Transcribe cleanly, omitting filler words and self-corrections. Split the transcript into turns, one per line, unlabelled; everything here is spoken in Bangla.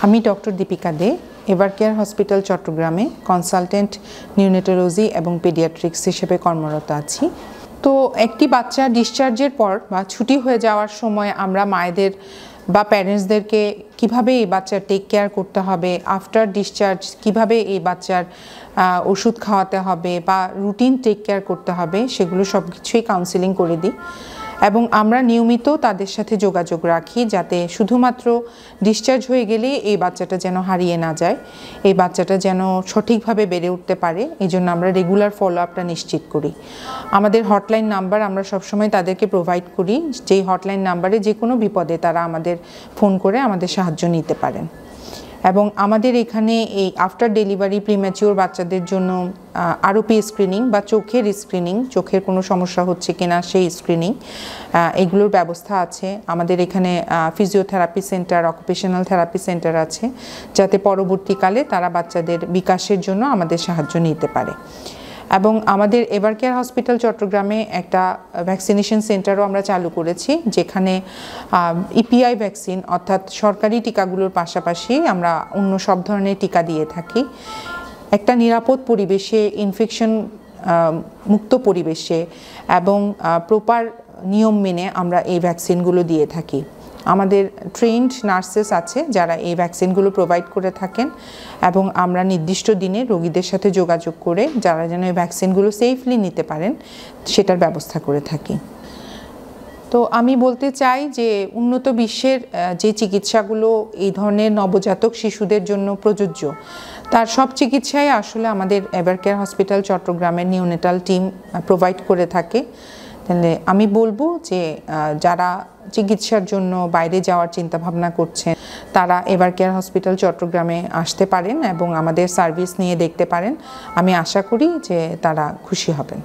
আমি ডক্টর দীপিকা দে, এভারকেয়ার হসপিটাল চট্টগ্রামে কনসালটেন্ট নিউনেটোলজি এবং পেডিয়াট্রিক্স হিসেবে কর্মরত আছি। তো একটি বাচ্চা ডিসচার্জের পর বা ছুটি হয়ে যাওয়ার সময় আমরা মায়েদের বা প্যারেন্টসদেরকে কিভাবে এই বাচ্চার টেক কেয়ার করতে হবে, আফটার ডিসচার্জ কিভাবে এই বাচ্চার ওষুধ খাওয়াতে হবে বা রুটিন টেক কেয়ার করতে হবে, সেগুলো সব কিছুই কাউন্সেলিং করে দিই। এবং আমরা নিয়মিত তাদের সাথে যোগাযোগ রাখি যাতে শুধুমাত্র ডিসচার্জ হয়ে গেলেই এই বাচ্চাটা যেন হারিয়ে না যায়, এই বাচ্চাটা যেন সঠিকভাবে বেড়ে উঠতে পারে। এই জন্য আমরা রেগুলার ফলো আপটা নিশ্চিত করি। আমাদের হটলাইন নাম্বার আমরা সবসময় তাদেরকে প্রোভাইড করি, যেই হটলাইন নাম্বারে যে কোনো বিপদে তারা আমাদের ফোন করে আমাদের সাহায্য নিতে পারেন। এবং আমাদের এখানে এই আফটার ডেলিভারি প্রিম্যাচিওর বাচ্চাদের জন্য আরওপি স্ক্রিনিং বা চোখের স্ক্রিনিং, চোখের কোনো সমস্যা হচ্ছে কিনা সেই স্ক্রিনিং, এগুলোর ব্যবস্থা আছে। আমাদের এখানে physiotherapy centre, occupational therapy centre আছে, যাতে পরবর্তীকালে তারা বাচ্চাদের বিকাশের জন্য আমাদের সাহায্য নিতে পারে। এবং আমাদের এভারকেয়ার হসপিটাল চট্টগ্রামে একটা ভ্যাকসিনেশন সেন্টারও আমরা চালু করেছি, যেখানে ইপিআই ভ্যাকসিন অর্থাৎ সরকারি টিকাগুলোর পাশাপাশি আমরা অন্য সব ধরনের টিকা দিয়ে থাকি। একটা নিরাপদ পরিবেশে, ইনফেকশন মুক্ত পরিবেশে এবং প্রপার নিয়ম মেনে আমরা এই ভ্যাকসিনগুলো দিয়ে থাকি। আমাদের ট্রেন্ড নার্সেস আছে যারা এই ভ্যাকসিনগুলো প্রোভাইড করে থাকেন, এবং আমরা নির্দিষ্ট দিনে রোগীদের সাথে যোগাযোগ করে যারা যেন এই ভ্যাকসিনগুলো সেফলি নিতে পারেন সেটার ব্যবস্থা করে থাকি। তো আমি বলতে চাই যে উন্নত বিশ্বের যে চিকিৎসাগুলো এই ধরনের নবজাতক শিশুদের জন্য প্রযোজ্য, তার সব চিকিৎসাই আসলে আমাদের এভারকেয়ার হসপিটাল চট্টগ্রামের নিউনেটাল টিম প্রোভাইড করে থাকে। তাহলে আমি বলবো যে যারা চিকিৎসার জন্য বাইরে যাওয়ার চিন্তাভাবনা করছেন তারা এভারকেয়ার হসপিটাল চট্টগ্রামে আসতে পারেন এবং আমাদের সার্ভিস নিয়ে দেখতে পারেন। আমি আশা করি যে তারা খুশি হবেন।